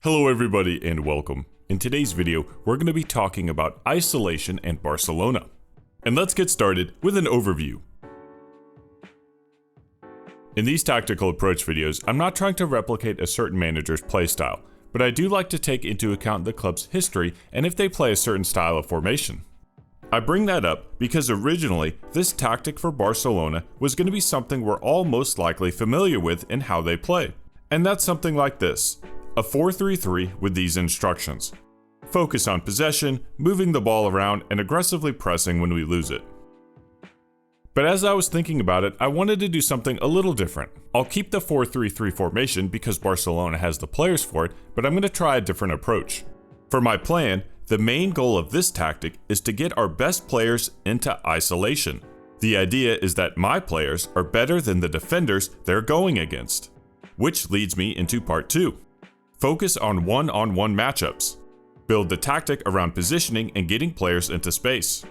Hello everybody and welcome. In today's video, we're going to be talking about isolation and Barcelona. And let's get started with an overview. In these tactical approach videos, I'm not trying to replicate a certain manager's playstyle, but I do like to take into account the club's history and if they play a certain style of formation. I bring that up because originally, this tactic for Barcelona was going to be something we're all most likely familiar with in how they play. And that's something like this. A 4-3-3 with these instructions. Focus on possession, moving the ball around, and aggressively pressing when we lose it. But as I was thinking about it, I wanted to do something a little different. I'll keep the 4-3-3 formation because Barcelona has the players for it, but I'm going to try a different approach. For my plan, the main goal of this tactic is to get our best players into isolation. The idea is that my players are better than the defenders they're going against. Which leads me into part 2. Focus on one-on-one matchups. Build the tactic around positioning and getting players into space.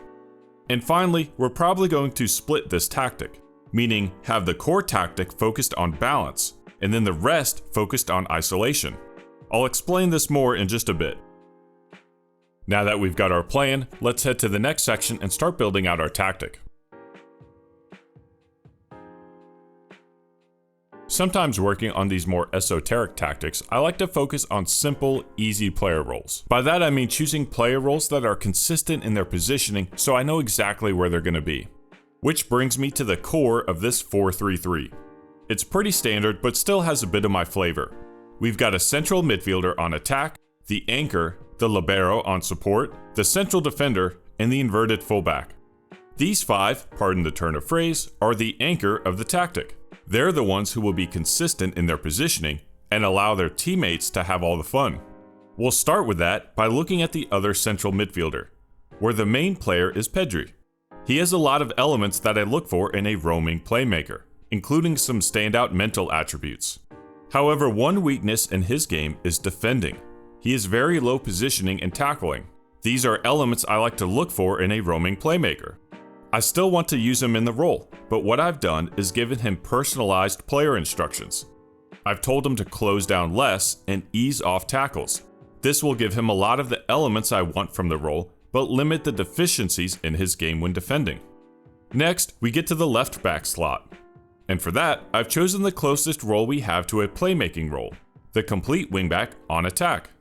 And finally, we're probably going to split this tactic, meaning have the core tactic focused on balance, and then the rest focused on isolation. I'll explain this more in just a bit. Now that we've got our plan, let's head to the next section and start building out our tactic. Sometimes working on these more esoteric tactics, I like to focus on simple, easy player roles. By that I mean choosing player roles that are consistent in their positioning so I know exactly where they're going to be. Which brings me to the core of this 4-3-3. It's pretty standard but still has a bit of my flavor. We've got a central midfielder on attack, the anchor, the libero on support, the central defender, and the inverted fullback. These 5, pardon the turn of phrase, are the anchor of the tactic. They're the ones who will be consistent in their positioning and allow their teammates to have all the fun. We'll start with that by looking at the other central midfielder, where the main player is Pedri. He has a lot of elements that I look for in a roaming playmaker, including some standout mental attributes. However, one weakness in his game is defending. He is very low positioning and tackling. These are elements I like to look for in a roaming playmaker. I still want to use him in the role, but what I've done is given him personalized player instructions. I've told him to close down less and ease off tackles. This will give him a lot of the elements I want from the role, but limit the deficiencies in his game when defending. Next, we get to the left back slot. And for that, I've chosen the closest role we have to a playmaking role, the complete wingback on attack.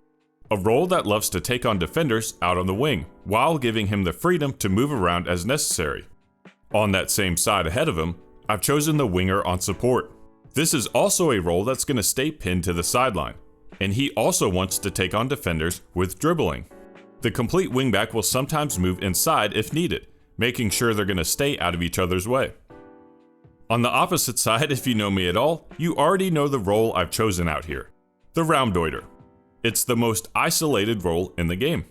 A role that loves to take on defenders out on the wing, while giving him the freedom to move around as necessary. On that same side ahead of him, I've chosen the winger on support. This is also a role that's going to stay pinned to the sideline, and he also wants to take on defenders with dribbling. The complete wingback will sometimes move inside if needed, making sure they're going to stay out of each other's way. On the opposite side, if you know me at all, you already know the role I've chosen out here, the Raumdeuter. It's the most isolated role in the game.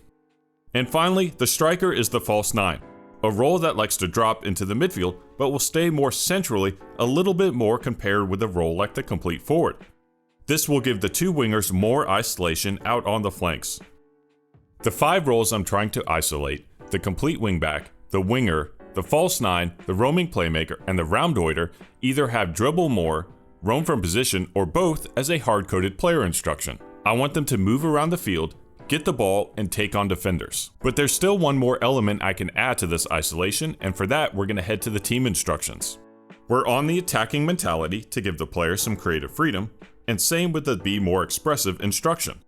And finally, the striker is the false 9, a role that likes to drop into the midfield but will stay more centrally a little bit more compared with a role like the complete forward. This will give the two wingers more isolation out on the flanks. The 5 roles I'm trying to isolate, the complete wingback, the winger, the false 9, the roaming playmaker, and the Raumdeuter either have dribble more, roam from position, or both as a hard-coded player instruction. I want them to move around the field, get the ball, and take on defenders. But there's still one more element I can add to this isolation, and for that we're going to head to the team instructions. We're on the attacking mentality to give the players some creative freedom, and same with the be more expressive instruction.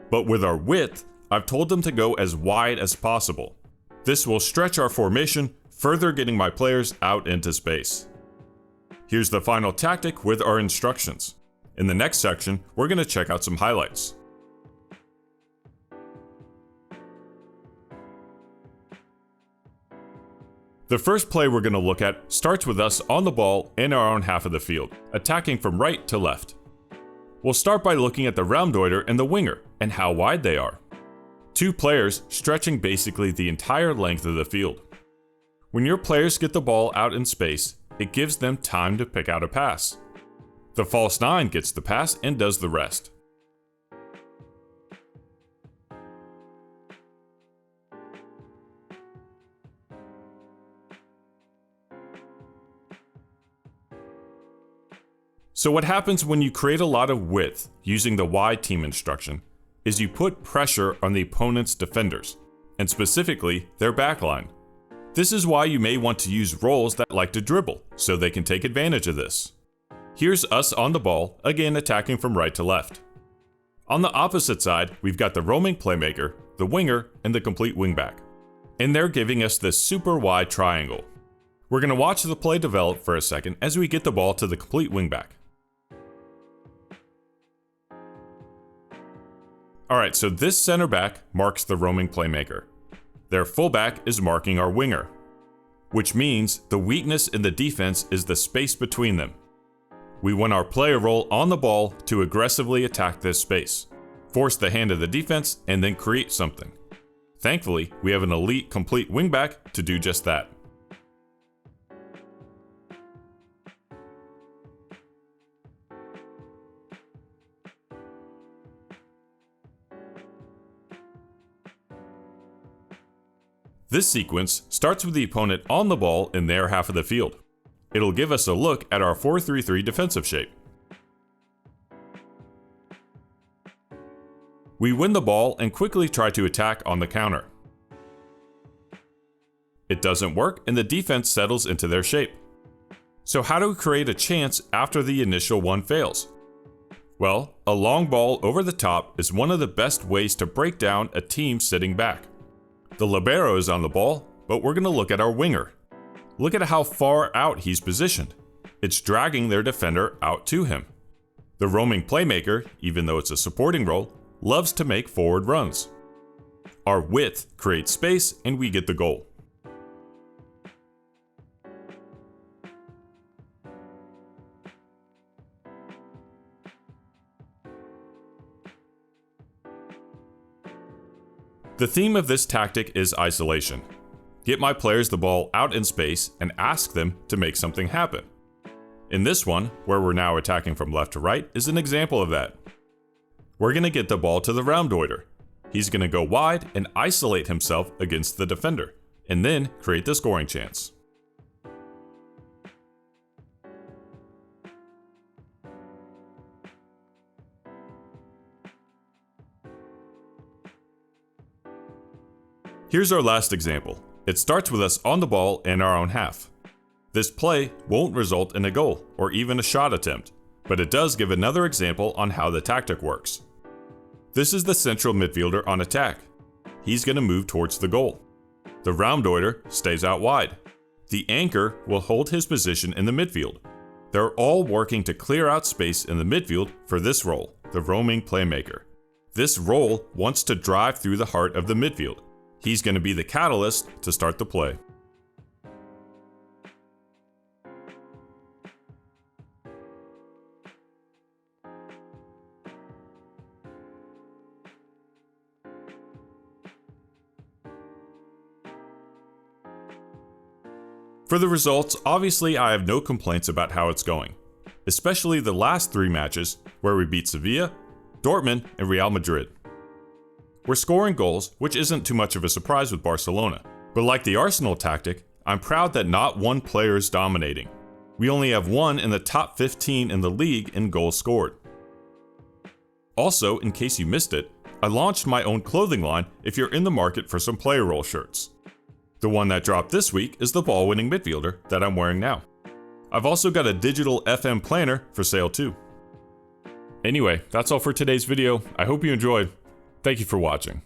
But with our width, I've told them to go as wide as possible. This will stretch our formation, further getting my players out into space. Here's the final tactic with our instructions. In the next section, we're going to check out some highlights. The first play we're going to look at starts with us on the ball in our own half of the field, attacking from right to left. We'll start by looking at the Raumdeuter and the winger, and how wide they are. 2 players stretching basically the entire length of the field. When your players get the ball out in space, it gives them time to pick out a pass. The false 9 gets the pass and does the rest. So what happens when you create a lot of width using the wide team instruction is you put pressure on the opponent's defenders, and specifically their backline. This is why you may want to use roles that like to dribble, so they can take advantage of this. Here's us on the ball, again attacking from right to left. On the opposite side, we've got the roaming playmaker, the winger, and the complete wingback. And they're giving us this super wide triangle. We're going to watch the play develop for a second as we get the ball to the complete wingback. Alright, so this center back marks the roaming playmaker. Their fullback is marking our winger, which means the weakness in the defense is the space between them. We want our player role on the ball to aggressively attack this space, force the hand of the defense, and then create something. Thankfully, we have an elite complete wingback to do just that. This sequence starts with the opponent on the ball in their half of the field. It'll give us a look at our 4-3-3 defensive shape. We win the ball and quickly try to attack on the counter. It doesn't work and the defense settles into their shape. So how do we create a chance after the initial one fails? Well, a long ball over the top is one of the best ways to break down a team sitting back. The libero is on the ball, but we're going to look at our winger. Look at how far out he's positioned. It's dragging their defender out to him. The roaming playmaker, even though it's a supporting role, loves to make forward runs. Our width creates space and we get the goal. The theme of this tactic is isolation. Get my players the ball out in space and ask them to make something happen. In this one, where we're now attacking from left to right, is an example of that. We're going to get the ball to the Raumdeuter. He's going to go wide and isolate himself against the defender, and then create the scoring chance. Here's our last example. It starts with us on the ball in our own half. This play won't result in a goal or even a shot attempt, but it does give another example on how the tactic works. This is the central midfielder on attack. He's going to move towards the goal. The Raumdeuter stays out wide. The anchor will hold his position in the midfield. They're all working to clear out space in the midfield for this role, the roaming playmaker. This role wants to drive through the heart of the midfield. He's going to be the catalyst to start the play. For the results, obviously I have no complaints about how it's going, especially the last 3 matches where we beat Sevilla, Dortmund, and Real Madrid. We're scoring goals, which isn't too much of a surprise with Barcelona. But like the Arsenal tactic, I'm proud that not one player is dominating. We only have one in the top 15 in the league in goals scored. Also, in case you missed it, I launched my own clothing line if you're in the market for some player role shirts. The one that dropped this week is the ball-winning midfielder that I'm wearing now. I've also got a digital FM planner for sale too. Anyway, that's all for today's video. I hope you enjoyed. Thank you for watching.